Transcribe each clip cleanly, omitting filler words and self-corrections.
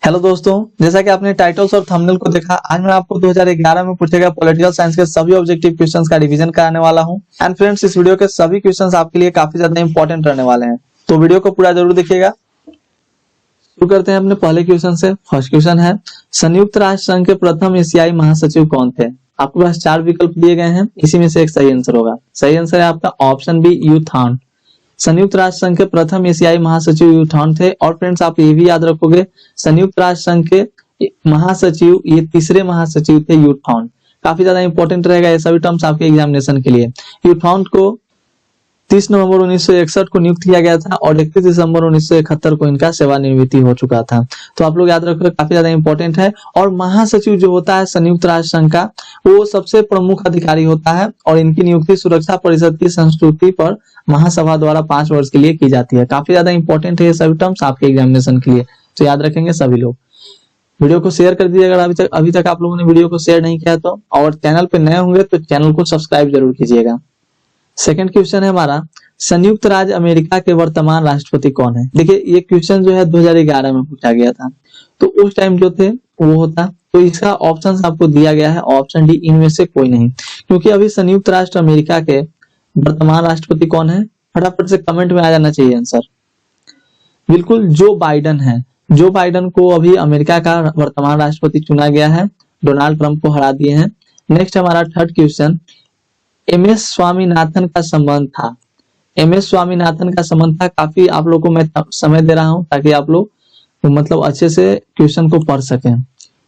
Hello दोस्तों, जैसा कि आपने टाइटल्स और थंबनेल को देखा, आज मैं आपको 2011 में पूछे गए पॉलिटिकल साइंस के सभी ऑब्जेक्टिव क्वेश्चंस का रिवीजन कराने वाला हूं। एंड फ्रेंड्स, इस वीडियो के सभी क्वेश्चंस आपके लिए काफी ज्यादा इंपॉर्टेंट रहने वाले हैं, तो वीडियो को पूरा जरूर देखिएगा। शुरू करते हैं अपने पहले क्वेश्चन से। फर्स्ट क्वेश्चन है, संयुक्त राष्ट्र संघ के प्रथम एशियाई महासचिव कौन थे? आपके पास 4 विकल्प दिए गए हैं, इसी में से एक सही आंसर होगा। सही आंसर है आपका ऑप्शन बी, यू थान। संयुक्त राष्ट्र संघ के प्रथम एशियाई महासचिव यू थान थे। और फ्रेंड्स, आप ये भी याद रखोगे, संयुक्त राष्ट्र संघ के महासचिव ये तीसरे महासचिव थे यू थान। काफी ज्यादा इंपॉर्टेंट रहेगा ये सभी टर्म्स आपके एग्जामिनेशन के लिए। यू थान को 30 नवंबर 1961 को नियुक्त किया गया था और 31 दिसंबर 1971 को इनका सेवानिवृत्ति हो चुका था। तो आप लोग याद रखोगे, काफी ज्यादा इंपॉर्टेंट है। और महासचिव जो होता है संयुक्त राष्ट्र संघ का, वो सबसे प्रमुख अधिकारी होता है और इनकी नियुक्ति सुरक्षा परिषद की संस्तुति पर महासभा द्वारा 5 वर्ष के लिए की जाती है। काफी ज्यादा इंपॉर्टेंट है ये सभी टर्म्स आपके एग्जामिनेशन के लिए, तो याद रखेंगे सभी लोग। वीडियो को शेयर कर दीजिए अगर अभी तक आप लोगों ने वीडियो को शेयर नहीं किया तो, और चैनल पे नए होंगे तो चैनल को सब्सक्राइब जरूर कीजिएगा। सेकंड क्वेश्चन है हमारा, संयुक्त राज्य अमेरिका के वर्तमान राष्ट्रपति कौन है? देखिए, ये क्वेश्चन जो है 2011 में पूछा गया था, तो उस टाइम जो थे वो होता, तो इसका ऑप्शन आपको दिया गया है ऑप्शन डी, इनमें से कोई नहीं। क्योंकि अभी संयुक्त राष्ट्र अमेरिका के वर्तमान राष्ट्रपति कौन है? फटाफट से कमेंट में आ जाना चाहिए आंसर। बिल्कुल, जो बाइडन है। जो बाइडन को अभी अमेरिका का वर्तमान राष्ट्रपति चुना गया है, डोनाल्ड ट्रंप को हरा दिए हैं। नेक्स्ट हमारा थर्ड क्वेश्चन, एमएस स्वामीनाथन का संबंध था। एमएस स्वामीनाथन का संबंध था, काफी आप लोगों को मैं समय दे रहा हूं ताकि आप लोग मतलब अच्छे से क्वेश्चन को पढ़ सकें।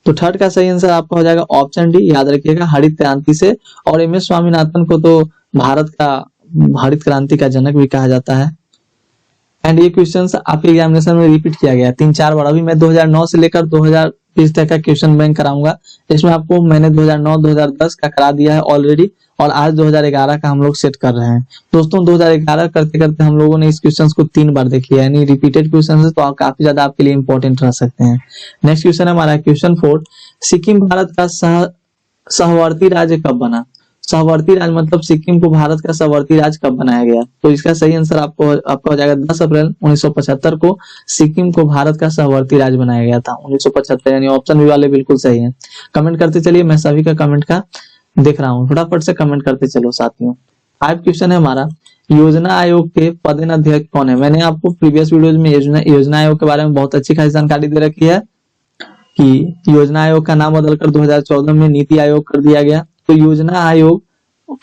तो थर्ड का सही आंसर आपका हो जाएगा ऑप्शन डी, याद रखिएगा, हरित क्रांति से। और एमएस स्वामीनाथन को तो भारत का हरित क्रांति का जनक भी कहा जाता है। एंड ये क्वेश्चन आपके एग्जामिनेशन में रिपीट किया गया 3-4 बार। अभी मैं 2009 से लेकर 2020 तक का क्वेश्चन बैंक कराऊंगा। इसमें आपको मैंने 2009-2010 का करा दिया है ऑलरेडी, और आज 2011 का हम लोग सेट कर रहे हैं। दोस्तों, 2011 करते करते हम लोगों ने इस क्वेश्चन को 3 बार देख लिया, यानी रिपीटेड क्वेश्चन है, तो काफी ज्यादा आपके लिए इंपॉर्टेंट रह सकते हैं। नेक्स्ट क्वेश्चन है हमारा क्वेश्चन 4, सिक्किम भारत का सहवर्ती राज्य कब बना? सहवर्ती राज्य मतलब सिक्किम को भारत का सहवर्ती राज्य कब बनाया गया? तो इसका सही आंसर आपका हो जाएगा 10 अप्रैल 1975 को सिक्किम को भारत का सहवर्ती राज्य बनाया गया था। 1975, यानी ऑप्शन बी वाले बिल्कुल सही है। कमेंट करते चलिए, मैं सभी का कमेंट का देख रहा हूँ, फटाफट से कमेंट करते चलो साथियों। 5 क्वेश्चन है हमारा, योजना आयोग के पदेन अध्यक्ष कौन है? मैंने आपको प्रीवियस वीडियोज में योजना आयोग के बारे में बहुत अच्छी खासी जानकारी दे रखी है कि योजना आयोग का नाम बदलकर 2014 में नीति आयोग कर दिया गया। तो योजना आयोग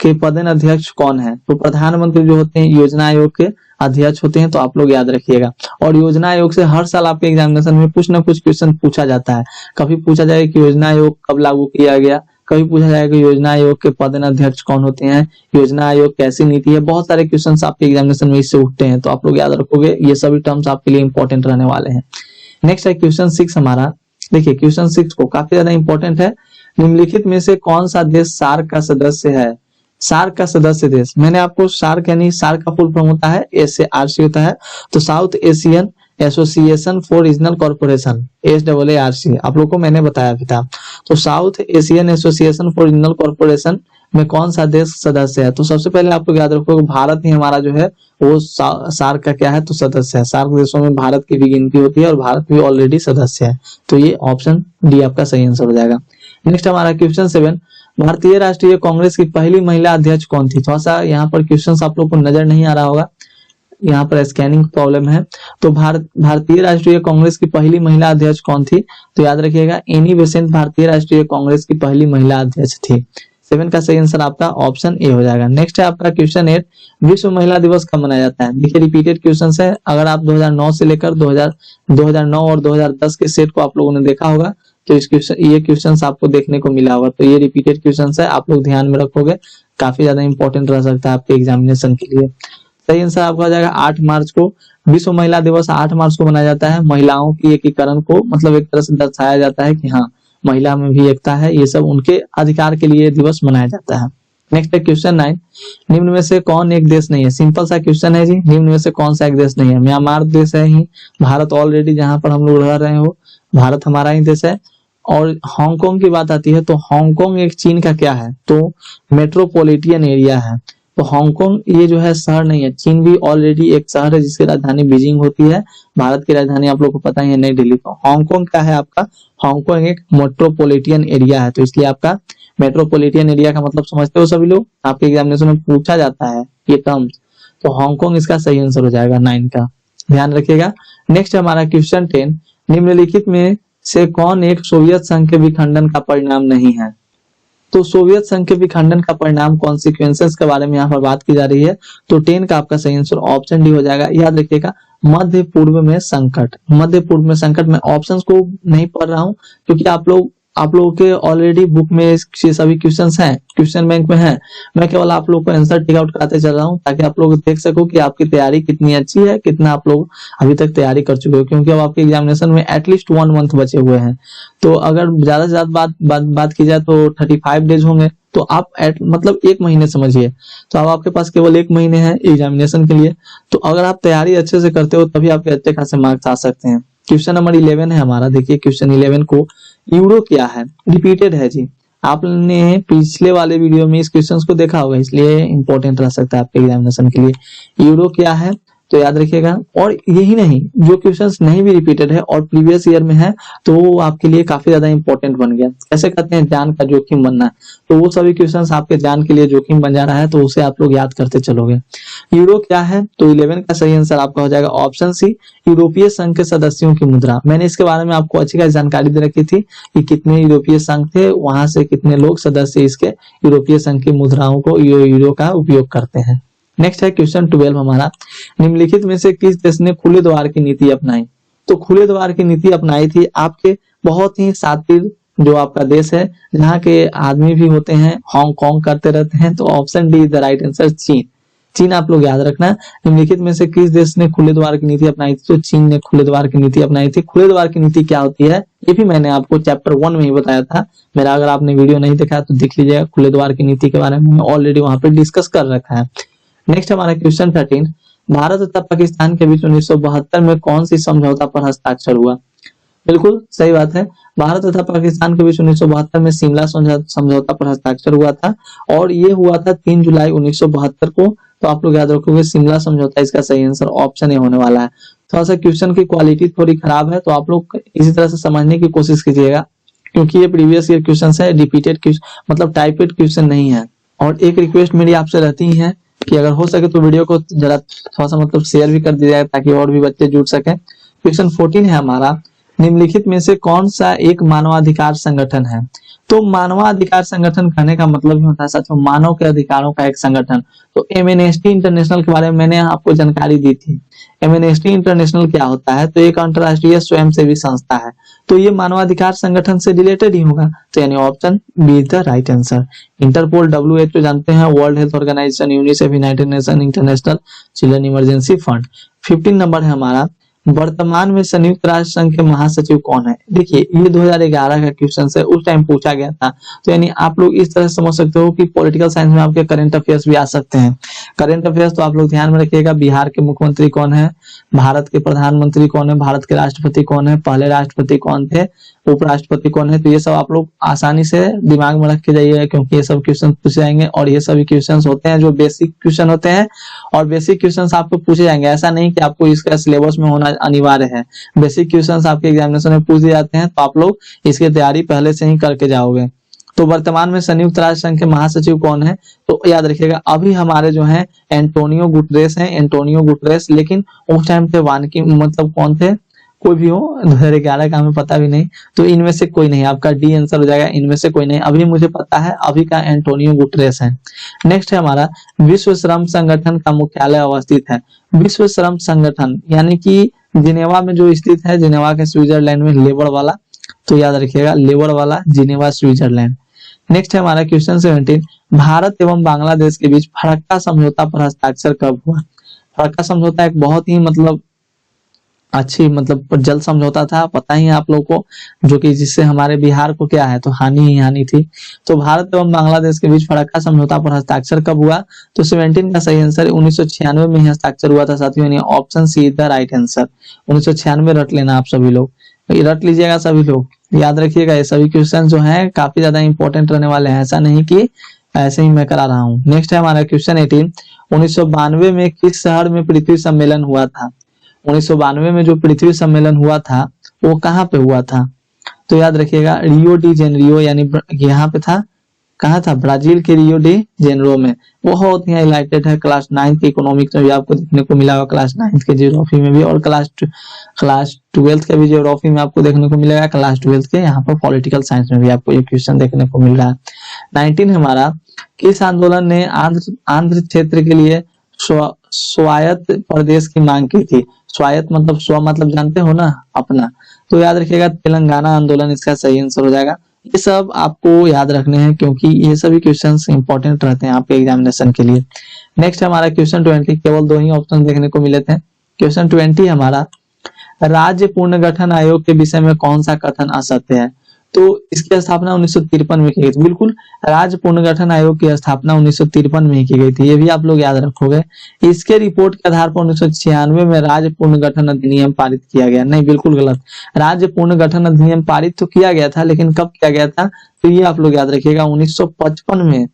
के पदेन अध्यक्ष कौन है? तो प्रधानमंत्री जो होते हैं योजना आयोग के अध्यक्ष होते हैं, तो आप लोग याद रखिएगा। और योजना आयोग से हर साल आपके एग्जामिनेशन में कुछ ना कुछ क्वेश्चन पूछा जाता है। कभी पूछा जाएगा कि योजना आयोग कब लागू किया गया, कभी पूछा जाएगा कि योजना आयोग के पदेन अध्यक्ष कौन होते हैं, योजना आयोग कैसी नीति है। बहुत सारे क्वेश्चन आपके एग्जामिनेशन में इससे उठते हैं, तो आप लोग याद रखोगे, ये सभी टर्म्स आपके लिए इंपॉर्टेंट रहने वाले हैं। नेक्स्ट है क्वेश्चन 6 हमारा। देखिए, क्वेश्चन 6 को काफी ज्यादा इंपॉर्टेंट है। निम्नलिखित में से कौन सा देश सार्क का सदस्य है? सार्क का सदस्य देश, मैंने आपको सार्क यानी सार्क का फुल फॉर्म होता है SARC होता है, तो south Asian association for regional corporation, SAARC, आप लोगों को मैंने बताया भी था। तो south Asian association for regional corporation में कौन सा देश सदस्य है? तो सबसे पहले आप लोग याद रखोगे, भारत ही हमारा जो है वो सार्क का क्या है, तो सदस्य है। सार्क देशों में भारत की भी गिनती होती है और भारत भी ऑलरेडी सदस्य है, तो ये ऑप्शन डी आपका सही आंसर हो जाएगा। नेक्स्ट हमारा क्वेश्चन 7, भारतीय राष्ट्रीय कांग्रेस की पहली महिला अध्यक्ष कौन थी? थोड़ा सा यहाँ पर क्वेश्चन आप लोग को नजर नहीं आ रहा होगा, यहाँ पर स्कैनिंग प्रॉब्लम है। तो भारतीय राष्ट्रीय कांग्रेस की पहली महिला अध्यक्ष कौन थी? तो याद रखिएगा, एनी बेसेंट भारतीय राष्ट्रीय कांग्रेस की पहली महिला अध्यक्ष थी। 7 का सही आंसर आपका ऑप्शन ए हो जाएगा। नेक्स्ट है आपका क्वेश्चन 8, विश्व महिला दिवस कब मनाया जाता है? देखिए, रिपीटेड क्वेश्चन है। अगर आप 2009 से लेकर 2009 और 2010 के सेट को आप लोगों ने देखा होगा, तो ये क्वेश्चन आपको देखने को मिला होगा। तो ये रिपीटेड क्वेश्चन है, आप लोग ध्यान में रखोगे, काफी ज्यादा इंपॉर्टेंट रह सकता है आपके एग्जामिनेशन के लिए। सही आंसर आपका हो जाएगा 8 मार्च को। विश्व महिला दिवस 8 मार्च को मनाया जाता है। महिलाओं की एकीकरण को मतलब एक तरह से दर्शाया जाता है कि हाँ, महिला में भी एकता है, ये सब उनके अधिकार के लिए दिवस मनाया जाता है। नेक्स्ट है क्वेश्चन 9, निम्न में से कौन एक देश नहीं है? सिंपल सा क्वेश्चन है जी, निम्न में से कौन सा एक देश नहीं है? म्यांमार देश है ही, भारत ऑलरेडी जहां पर हम लोग रह रहे हो, भारत हमारा ही देश है। और हांगकांग की बात आती है, तो हांगकांग एक चीन का क्या है? तो मेट्रोपॉलिटन एरिया है। तो हांगकांग ये जो है शहर नहीं है, चीन भी ऑलरेडी एक शहर है जिसकी राजधानी बीजिंग होती है। भारत की राजधानी आप लोग को पता ही है नई दिल्ली। तो हांगकांग क्या है आपका, हांगकांग एक मेट्रोपॉलिटन एरिया है, तो इसलिए आपका मेट्रोपॉलिटन एरिया का मतलब समझते हो सभी लोग, आपके एग्जामिनेशन में पूछा जाता है ये टर्म्स। तो हांगकांग इसका सही आंसर हो जाएगा 9 का, ध्यान रखिएगा। नेक्स्ट है हमारा क्वेश्चन 10, निम्नलिखित में से कौन एक सोवियत संघ के विखंडन का परिणाम नहीं है। तो सोवियत संघ के विखंडन का परिणाम कॉन्सिक्वेंसेस के बारे में यहाँ पर बात की जा रही है। तो 10 का आपका सही आंसर ऑप्शन डी हो जाएगा। याद रखिएगा मध्य पूर्व में संकट, मध्य पूर्व में संकट। मैं ऑप्शंस को नहीं पढ़ रहा हूँ क्योंकि आप लोगों के ऑलरेडी बुक में सभी क्वेश्चंस हैं, क्वेश्चन बैंक में हैं। मैं केवल आप लोग को आंसर टिक आउट कराते चल रहा हूँ ताकि आप लोग देख सको कि आपकी तैयारी कितनी अच्छी है, कितना आप लोग अभी तक तैयारी कर चुके हो, क्योंकि अब आपके एग्जामिनेशन में एटलीस्ट 1 मंथ बचे हुए हैं। तो अगर ज्यादा से ज्यादा बात की जाए तो 35 डेज होंगे, तो आप मतलब 1 महीने समझिए। तो अब आपके पास केवल 1 महीने हैं एग्जामिनेशन के लिए। तो अगर आप तैयारी अच्छे से करते हो तभी आपके अच्छे खासे मार्क्स आ सकते हैं। क्वेश्चन नंबर 11 है हमारा। देखिए क्वेश्चन 11 को, यूरो क्या है, रिपीटेड है जी। आपने पिछले वाले वीडियो में इस क्वेश्चन को देखा होगा, इसलिए इंपॉर्टेंट रह सकता है आपके एग्जामिनेशन के लिए। यूरो क्या है तो याद रखिएगा। और यही नहीं, जो क्वेश्चंस नहीं भी रिपीटेड है और प्रीवियस ईयर में है तो वो आपके लिए काफी ज्यादा इंपॉर्टेंट बन गया। कैसे कहते हैं जान का जोखिम बनना, तो वो सभी क्वेश्चंस आपके जान के लिए जोखिम बन जा रहा है, तो उसे आप लोग याद करते चलोगे। यूरो क्या है तो 11 का सही आंसर आपका हो जाएगा ऑप्शन सी, यूरोपीय संघ के सदस्यों की मुद्रा। मैंने इसके बारे में आपको अच्छी खासी जानकारी दे रखी थी कि कितने यूरोपीय संघ थे, वहां से कितने लोग सदस्य इसके यूरोपीय संघ की मुद्राओं को यूरो का उपयोग करते हैं। नेक्स्ट है क्वेश्चन 12 हमारा, निम्नलिखित में से किस देश ने खुले द्वार की नीति अपनाई। तो खुले द्वार की नीति अपनाई थी आपके बहुत ही शातिर जो आपका देश है, जहाँ के आदमी भी होते हैं, हांगकांग करते रहते हैं। तो option D is the right answer, चीन। चीन आप लोग याद रखना। निम्नलिखित में से किस देश ने खुले द्वार की नीति अपनाई थी, तो चीन ने खुले द्वार की नीति अपनाई थी। खुले द्वार की नीति क्या होती है ये भी मैंने आपको चैप्टर 1 में ही बताया था मेरा, अगर आपने वीडियो नहीं देखा तो देख लीजिएगा। खुले द्वार की नीति के बारे में ऑलरेडी वहां पे डिस्कस कर रखा है। नेक्स्ट हमारा क्वेश्चन 13, भारत तथा पाकिस्तान के बीच 1972 में कौन सी समझौता पर हस्ताक्षर हुआ। बिल्कुल सही बात है, भारत तथा पाकिस्तान के बीच 1972 में शिमला समझौता पर हस्ताक्षर हुआ था, और ये हुआ था 3 जुलाई 1972 को। तो आप लोग याद रखोगे शिमला समझौता, इसका सही आंसर ऑप्शन ए होने वाला है। थोड़ा सा क्वेश्चन की क्वालिटी थोड़ी खराब है, तो आप लोग इसी तरह से समझने की कोशिश कीजिएगा, क्योंकि ये प्रीवियस ईयर क्वेश्चन है, रिपीटेड मतलब टाइपेड क्वेश्चन नहीं है। और एक रिक्वेस्ट मेरी आपसे रहती है कि अगर हो सके तो वीडियो को जरा थोड़ा सा मतलब शेयर भी कर दिया ताकि और भी बच्चे जुड़ सके। क्वेश्चन 14 है हमारा, निम्नलिखित में से कौन सा एक मानवाधिकार संगठन है। तो मानवाधिकार संगठन कहने का मतलब ही होता है सच में मानव के अधिकारों का एक संगठन। तो एमनेस्टी इंटरनेशनल के बारे में मैंने आपको जानकारी दी थी। एमनेस्टी इंटरनेशनल क्या होता है, तो एक अंतरराष्ट्रीय स्वयंसेवी संस्था है, तो ये मानवाधिकार संगठन से रिलेटेड ही होगा। तो यानी option B is the right answer. Interpol, WHO जानते हैं, world health organization, UNICEF, United Nation, international children emergency fund. 15 number है हमारा, वर्तमान में संयुक्त राष्ट्र संघ के महासचिव कौन है। देखिए ये 2011 का क्वेश्चन है, उस टाइम पूछा गया था। तो यानी आप लोग इस तरह समझ सकते हो कि पॉलिटिकल साइंस में आपके करंट अफेयर्स भी आ सकते हैं। करंट अफेयर्स तो आप लोग ध्यान में रखिएगा, बिहार के मुख्यमंत्री कौन है, भारत के प्रधानमंत्री कौन है, भारत के राष्ट्रपति कौन है, पहले राष्ट्रपति कौन थे, उपराष्ट्रपति कौन है। तो ये सब आप लोग आसानी से दिमाग में रख के जाइएगा, क्योंकि ये सब क्वेश्चन पूछे जाएंगे, और ये सभी क्वेश्चन होते हैं जो बेसिक क्वेश्चन होते हैं, और बेसिक क्वेश्चन आपको पूछे जाएंगे। ऐसा नहीं कि आपको इसका सिलेबस में होना अनिवार्य है, बेसिक क्वेश्चंस आपके एग्जामिनेशन में पूछ दिए जाते हैं, तो आप लोग इसकी तैयारी पहले से ही करके जाओगे। तो वर्तमान में संयुक्त राष्ट्र संघ के महासचिव कौन है, तो याद रखिएगा अभी हमारे जो है एंटोनियो गुटरेस हैं, एंटोनियो गुटरेस। लेकिन उस टाइम पे वानकी मतलब कौन थे, कोई भी हो, 2011 का हमें पता भी नहीं, तो इनमें से कोई नहीं, आपका डी आंसर हो जाएगा, इनमें से कोई नहीं। अभी मुझे पता है अभी का एंटोनियो गुटरेस है। नेक्स्ट है हमारा, विश्व श्रम संगठन का मुख्यालय अवस्थित है। विश्व श्रम संगठन यानी कि जिनेवा में जो स्थित है, जिनेवा के स्विट्जरलैंड में, लेबर वाला, तो याद रखिएगा लेबर वाला, जिनेवा स्विट्जरलैंड। नेक्स्ट है हमारा क्वेश्चन 17, भारत एवं बांग्लादेश के बीच फरक्का समझौता पर हस्ताक्षर कब हुआ। फरक्का समझौता एक बहुत ही मतलब अच्छी मतलब जल समझौता था, पता ही है आप लोगों को, जो कि जिससे हमारे बिहार को क्या है तो हानि ही हानि थी। तो भारत एवं बांग्लादेश के बीच फरक्का समझौता पर हस्ताक्षर कब हुआ, तो 17 का सही आंसर 1996 में ही हस्ताक्षर हुआ था साथियों। Option C is the right answer. 1996 रट लेना आप सभी लोग, रट लीजिएगा सभी लोग, याद रखिएगा। ये सभी क्वेश्चन जो है काफी ज्यादा इंपॉर्टेंट रहने वाले हैं, ऐसा नहीं कि ऐसे ही मैं करा रहा हूँ। नेक्स्ट है हमारा क्वेश्चन 18, 1992 में किस शहर में पृथ्वी सम्मेलन हुआ था? 1992 में जो पृथ्वी सम्मेलन हुआ था वो कहाँ पे हुआ था? तो याद रखिएगा रियो डी जेनरियो, यानी यहाँ पे था, कहाँ था? ब्राजील के रियो डी जेनरो में। बहुत ही हाईलाइटेड है, क्लास 9 के इकोनॉमिक्स में भी आपको देखने को मिला होगा, क्लास 9 के ज्योग्राफी में भी, और क्लास 12 के भी ज्योग्राफी में आपको देखने को मिलेगा, क्लास 12 के यहाँ पर पॉलिटिकल साइंस में भी आपको ये क्वेश्चन देखने को मिल रहा है। 19 हमारा, किस आंदोलन ने आंध्र क्षेत्र के लिए स्वायत्त प्रदेश की मांग की थी? स्वायत्त मतलब स्व मतलब जानते हो ना, अपना, तो याद रखिएगा तेलंगाना आंदोलन इसका सही आंसर हो जाएगा। ये सब आपको याद रखने हैं क्योंकि ये सभी क्वेश्चंस इंपॉर्टेंट रहते हैं आपके एग्जामिनेशन के लिए। नेक्स्ट हमारा क्वेश्चन 20, केवल 2 ही ऑप्शन देखने को मिले थे। क्वेश्चन 20 हमारा, राज्य पुनर्गठन आयोग के विषय में कौन सा कथन असत्य है? तो इसकी स्थापना 1953 में की गई थी। बिल्कुल, राज्य पुनर्गठन आयोग की स्थापना 1953 में ही की गई थी, ये भी आप लोग याद रखोगे। इसके रिपोर्ट के आधार पर 1996 में राज्य पुनर्गठन अधिनियम पारित किया गया। नहीं, बिल्कुल गलत। राज्य पुनर्गठन अधिनियम पारित तो किया गया था, लेकिन कब किया गया था? तो ये आप लोग याद रखिएगा 1955 में।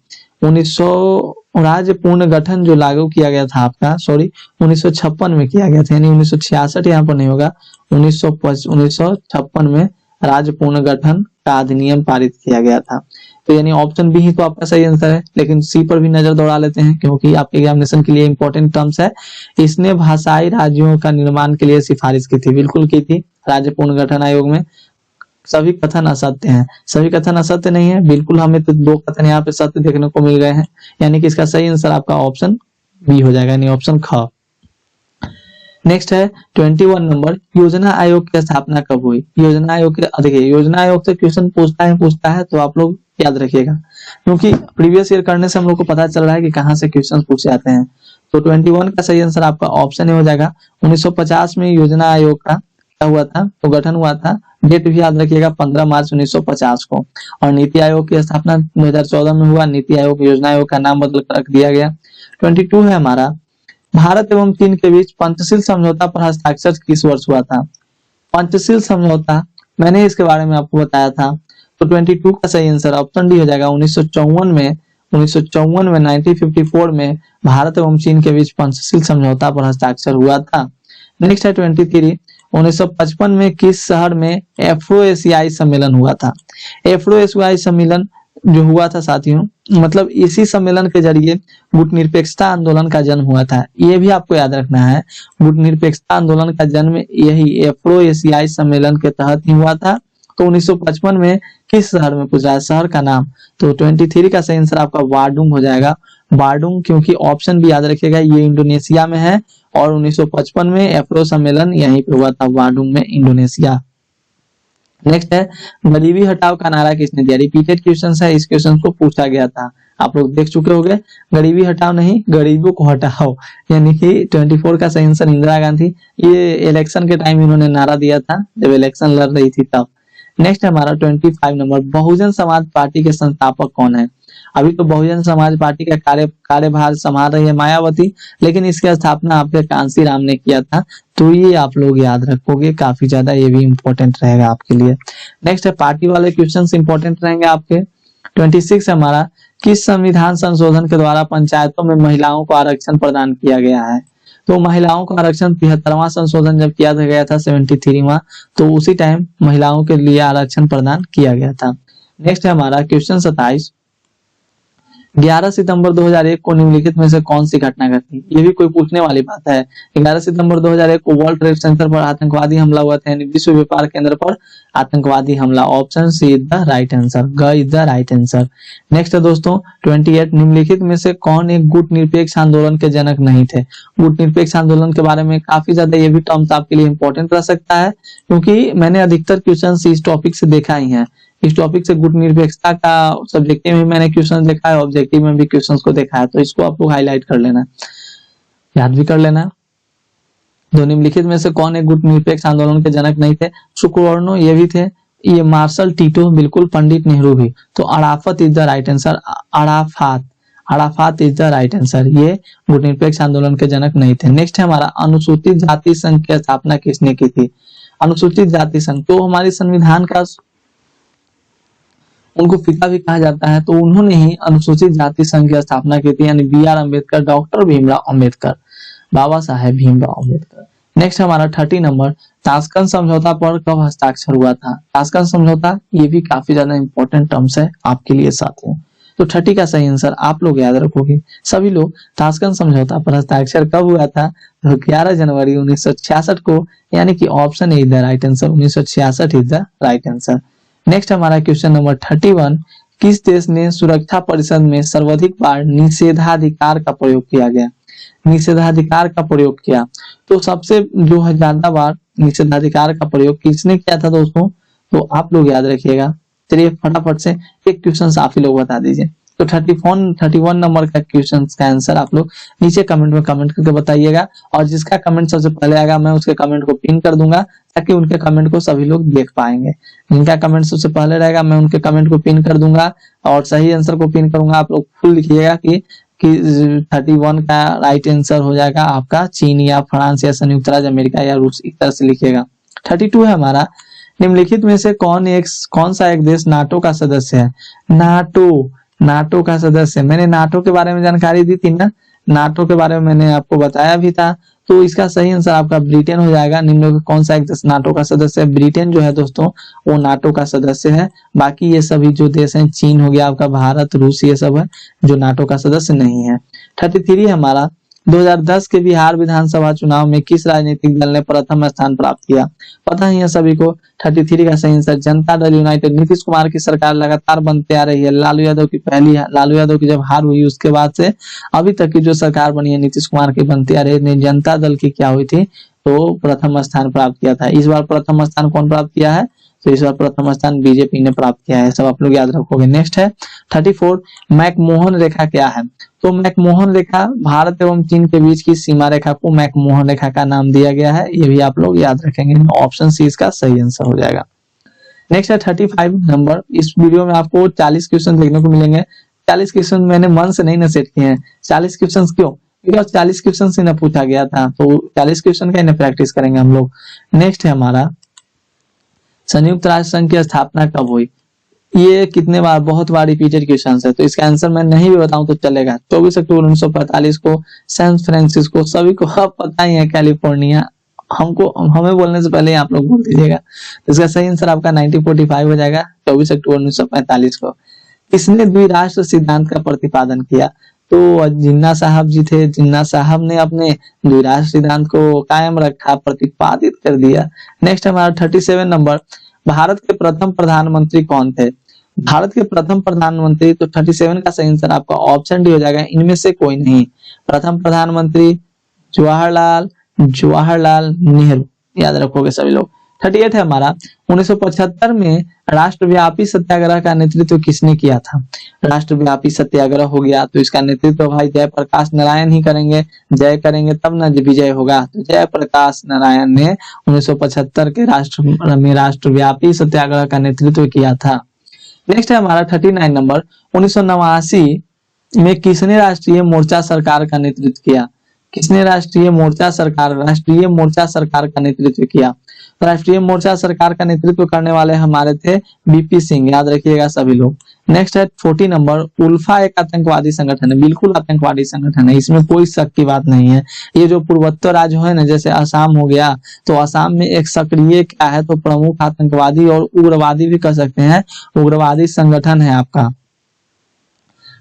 1900 राज्य पुनर्गठन जो लागू किया गया था आपका, सॉरी, 1956 में किया गया था, यानी 1966 यहाँ पर नहीं होगा, 1956 में राज्य पुनर्गठन का अधिनियम पारित किया गया था। तो यानी ऑप्शन बी ही तो आपका सही आंसर है, लेकिन सी पर भी नजर दौड़ा लेते हैं क्योंकि आपके एग्जामिनेशन के लिए इंपॉर्टेंट टर्म्स है। इसने भाषाई राज्यों का निर्माण के लिए सिफारिश की थी, बिल्कुल की थी। राज्य पुनर्गठन आयोग में सभी कथन असत्य हैं, सभी कथन असत्य नहीं है, बिल्कुल हमें तो 2 कथन यहाँ पे सत्य देखने को मिल गए हैं, यानी कि इसका सही आंसर आपका ऑप्शन बी हो जाएगा, यानी ऑप्शन ख। नेक्स्ट है 21 नंबर, योजना आयोग की स्थापना कब हुई? योजना आयोग के, देखिए योजना आयोग से क्वेश्चन पूछता है तो आप लोग याद रखिएगा, क्योंकि प्रीवियस ईयर करने से हम लोग को पता चल रहा है कि कहाँ से क्वेश्चन पूछे जाते हैं। तो 21 का सही आंसर आपका ऑप्शन ए हो जाएगा। 1950 में योजना आयोग का क्या हुआ था? तो गठन हुआ था। डेट भी याद रखिएगा 15 मार्च 1950 को। और नीति आयोग की स्थापना 2014 में हुआ। नीति आयोग योजना आयोग का नाम बदल कर रख दिया गया। 22 है हमारा, भारत एवं चीन के बीच पंचशील समझौता पर हस्ताक्षर किस वर्ष हुआ था? पंचशील समझौता, मैंने इसके बारे में आपको बताया था। तो 22 का सही आंसर ऑप्शन डी हो जाएगा। 1954 में 1954 में भारत एवं चीन के बीच पंचशील समझौता पर हस्ताक्षर हुआ था। नेक्स्ट है 23, 1955 में किस शहर में एफ्रो एशियाई सम्मेलन हुआ था? एफ्रो एशियाई सम्मेलन जो हुआ था साथियों, मतलब इसी सम्मेलन के जरिए गुटनिरपेक्षता आंदोलन का जन्म हुआ था। ये भी आपको याद रखना है, गुटनिरपेक्षता आंदोलन का जन्म यही एफ्रो एशियाई सम्मेलन के तहत ही हुआ था। तो 1955 में किस शहर में पूछा है? शहर का नाम। तो 23 का सही आंसर आपका बार्डुंग हो जाएगा। बार्डुंग, क्योंकि ऑप्शन भी याद रखिएगा ये इंडोनेशिया में है और 1955 में एफ्रो सम्मेलन यहीं पे हुआ था, बार्डुंग में, इंडोनेशिया। नेक्स्ट है, गरीबी हटाओ का नारा किसने दिया? रिपीटेड क्वेश्चन है, इस क्वेश्चन को पूछा गया था, आप लोग देख चुके होंगे। गरीबी हटाओ नहीं, गरीबों को हटाओ, यानी कि 24 का सही आंसर इंदिरा गांधी। ये इलेक्शन के टाइम इन्होंने नारा दिया था जब इलेक्शन लड़ रही थी तब। नेक्स्ट हमारा 25 नंबर, बहुजन समाज पार्टी के संस्थापक कौन है? अभी तो बहुजन समाज पार्टी का कार्यभार संभाल रही है मायावती, लेकिन इसकी स्थापना आपके कांसी राम ने किया था। तो ये आप लोग याद रखोगे काफी ज्यादा, ये भी इंपॉर्टेंट रहेगा आपके लिए। नेक्स्ट है, पार्टी वाले क्वेश्चंस इंपॉर्टेंट रहेंगे आपके। 26 हमारा, किस संविधान संशोधन के द्वारा पंचायतों में महिलाओं को आरक्षण प्रदान किया गया है? तो महिलाओं का आरक्षण 73वां संशोधन जब किया गया था, 73वां, तो उसी टाइम महिलाओं के लिए आरक्षण प्रदान किया गया था। नेक्स्ट है हमारा क्वेश्चन 27, 11 सितंबर 2001 को निम्नलिखित में से कौन सी घटना घटी? ये भी कोई पूछने वाली बात है। 11 सितंबर 2001 को वर्ल्ड ट्रेड सेंटर पर आतंकवादी हमला हुआ था, यानी विश्व व्यापार केंद्र पर आतंकवादी हमला। Option C is the right answer, ग is the right answer. Next है दोस्तों 28, निम्नलिखित में से कौन एक गुट निरपेक्ष आंदोलन के जनक नहीं थे? गुट निरपेक्ष आंदोलन के बारे में काफी ज्यादा ये भी टर्म्स आपके लिए इंपॉर्टेंट रह सकता है, क्योंकि मैंने अधिकतर क्वेश्चन इस टॉपिक से देखा ही है। इस टॉपिक से गुट निरपेक्षता का सब्जेक्टिव में मैंने क्वेश्चन देखा है, ऑब्जेक्टिव में भी क्वेश्चंस को देखा है, तो इसको आप लोग हाईलाइट कर लेना, याद भी कर लेना। दो निम्नलिखित में से कौन एक गुट निरपेक्ष आंदोलन के जनक नहीं थे? सुकुर्नो ये भी थे, ये मार्शल टीटो, बिल्कुल, पंडित नेहरू भी। तो Arafat is the right answer, Arafat is the right answer, ये गुट निरपेक्ष आंदोलन के जनक नहीं थे। नेक्स्ट है हमारा, अनुसूचित जाति संघ की स्थापना किसने की थी? अनुसूचित जाति संघ, तो हमारे संविधान का उनको फीका भी कहा जाता है, तो उन्होंने ही अनुसूचित जाति संघ की स्थापना की थी, यानी B R Ambedkar, doctor Bhimrao Ambedkar, Baba Saheb Bhimrao Ambedkar. Next हमारा 30 नंबर, ताशकंद समझौता पर कब हस्ताक्षर हुआ था? ताशकंद समझौता, ये भी काफी ज्यादा इंपॉर्टेंट टर्म्स है आपके लिए साथियों। तो 30 का सही आंसर आप लोग याद रखोगे सभी लोग। ताशकंद समझौता पर हस्ताक्षर कब हुआ था? तो 11 जनवरी 1966 को, यानी कि option A is the right answer, 1966 is the right answer. Next हमारा क्वेश्चन नंबर 31, किस देश ने सुरक्षा परिषद में सर्वाधिक बार निषेधाधिकार का प्रयोग किया गया? निषेधाधिकार का प्रयोग किया, तो सबसे जो है ज्यादा बार निषेधाधिकार का प्रयोग किसने किया था दोस्तों? तो आप लोग याद रखिएगा। चलिए फटाफट से एक क्वेश्चन आप ही लोग बता दीजिए। तो 31 नंबर का क्वेश्चन का आंसर आप लोग नीचे कमेंट में कमेंट करके बताइएगा, और जिसका कमेंट सबसे पहले आएगा मैं उसके कमेंट को पिन कर दूंगा, ताकि उनके कमेंट को सभी लोग देख पाएंगे। जिनका कमेंट सबसे पहले रहेगा मैं उनके कमेंट को पिन कर दूंगा, और सही आंसर को पिन करूंगा। आप लोग फुल लिखिएगा कि 31 का राइट आंसर हो जाएगा आपका चीन या फ्रांस या संयुक्त राज्य अमेरिका या रूस, इस तरह से लिखिएगा। 32 है हमारा, निम्नलिखित में से कौन सा एक देश नाटो का सदस्य है? नाटो का सदस्य, मैंने नाटो के बारे में जानकारी दी थी ना, नाटो के बारे में मैंने आपको बताया भी था। तो इसका सही आंसर आपका ब्रिटेन हो जाएगा। निम्न में कौन सा एक देश नाटो का सदस्य है? ब्रिटेन जो है दोस्तों वो नाटो का सदस्य है। बाकी ये सभी जो देश हैं, चीन हो गया आपका, भारत, रूस, ये सब है जो नाटो का सदस्य नहीं है। 33 हमारा, 2010 के बिहार विधानसभा चुनाव में किस राजनीतिक दल ने प्रथम स्थान प्राप्त किया? पता ही है सभी को। 33 का सही आंसर जनता दल यूनाइटेड। नीतीश कुमार की सरकार लगातार बनते आ रही है। लालू यादव की जब हार हुई उसके बाद से अभी तक की जो सरकार बनी है नीतीश कुमार की बनती आ रही है, जनता दल की क्या हुई थी? तो प्रथम स्थान प्राप्त किया था। इस बार प्रथम स्थान कौन प्राप्त किया है? तो इस बार प्रथम स्थान बीजेपी ने प्राप्त किया है, सब आप लोग याद रखोगे। नेक्स्ट है 34, मैकमोहन रेखा क्या है? तो मैकमोहन रेखा भारत एवं चीन के बीच की सीमा रेखा को मैकमोहन रेखा का नाम दिया गया है, ये भी आप लोग याद रखेंगे। ऑप्शन सी इसका सही आंसर हो जाएगा। नेक्स्ट है 35 नंबर, इस वीडियो में आपको 40 क्वेश्चन देखने को मिलेंगे। 40 क्वेश्चन मैंने मन से नहीं ना सेट किए हैं। 40 क्वेश्चन क्यों? बिकॉज 40 क्वेश्चन से ना पूछा गया था, तो 40 क्वेश्चन का इन्हें प्रैक्टिस करेंगे हम लोग। नेक्स्ट है हमारा, संयुक्त राष्ट्र संघ की स्थापना कब हुई? ये कितने बार, बहुत बार रिपीटेड क्वेश्चन है, तो इसका आंसर मैं नहीं भी बताऊं तो चलेगा। 24 अक्टूबर 1945 को सैन फ्रांसिस्को, सभी को अब पता ही है, कैलिफोर्निया। हमें बोलने से पहले आप लोग बोल दीजिएगा। तो इसका सही आंसर आपका 1945 हो जाएगा, 24 अक्टूबर 1945 को। किसने द्विराष्ट्र सिद्धांत का प्रतिपादन किया? तो जिन्ना साहब जी थे। जिन्ना साहब ने अपने द्विराष्ट्र सिद्धांत को कायम रखा, प्रतिपादित कर दिया। नेक्स्ट हमारा 37 नंबर, भारत के प्रथम प्रधानमंत्री कौन थे? भारत के प्रथम प्रधानमंत्री, तो 37 का सही आंसर आपका ऑप्शन डी हो जाएगा, इनमें से कोई नहीं। प्रथम प्रधानमंत्री जवाहरलाल नेहरू, याद रखोगे सभी लोग। 38 है हमारा, 1975 में राष्ट्रव्यापी सत्याग्रह का नेतृत्व किसने किया था? राष्ट्रव्यापी सत्याग्रह हो गया, तो इसका नेतृत्व भाई जयप्रकाश नारायण ही करेंगे। जय करेंगे तब ना विजय होगा, तो जयप्रकाश नारायण ने 1975 के राष्ट्रव्यापी सत्याग्रह का नेतृत्व किया था। नेक्स्ट है हमारा 39 नंबर, 1989 में किसने राष्ट्रीय मोर्चा सरकार का नेतृत्व किया? किसने राष्ट्रीय मोर्चा सरकार का नेतृत्व किया? तो राष्ट्रीय मोर्चा सरकार का नेतृत्व करने वाले हमारे थे बीपी सिंह, याद रखिएगा सभी लोग। नेक्स्ट है 40 नंबर, उल्फा एक आतंकवादी संगठन है। बिल्कुल आतंकवादी संगठन है, इसमें कोई शक की बात नहीं है। ये जो पूर्वोत्तर राज्य है ना, जैसे असम हो गया, तो असम में एक सक्रिय क्या है, तो प्रमुख आतंकवादी और उग्रवादी भी कह सकते हैं, उग्रवादी संगठन है आपका।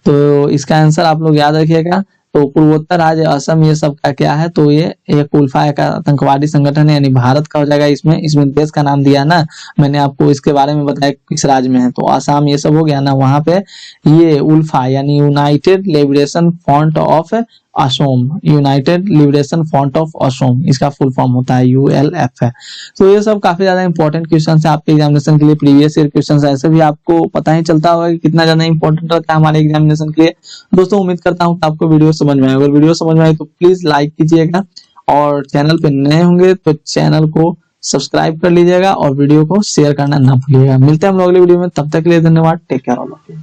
तो इसका आंसर आप लोग याद रखिएगा। तो पूर्वोत्तर राज्य असम ये सब का क्या है, तो ये एक उल्फा का आतंकवादी संगठन है, यानी भारत का हो जाएगा। इसमें देश का नाम दिया ना, मैंने आपको इसके बारे में बताया किस राज्य में है, तो असम ये सब हो गया ना, वहां पे ये उल्फा यानी United liberation front of Asom, United liberation front of Asom, इसका फुल फॉर्म होता है ULF है। तो ये सब काफी ज्यादा इंपॉर्टेंट क्वेश्चन है आपके एग्जामिनेशन के लिए। प्रीवियस ईयर क्वेश्चन ऐसे भी आपको पता ही चलता होगा कि कितना ज्यादा इंपॉर्टेंट रहता है हमारे एग्जामिनेशन के लिए। दोस्तों उम्मीद करता हूँ कि आपको वीडियो समझ में आए। अगर वीडियो समझ में आए तो प्लीज लाइक कीजिएगा, और चैनल पे नए होंगे तो चैनल को सब्सक्राइब कर लीजिएगा, और वीडियो को शेयर करना ना भूलिएगा। मिलते हैं हम लोग अगले वीडियो में, तब तक के लिए धन्यवाद। Take care all of you.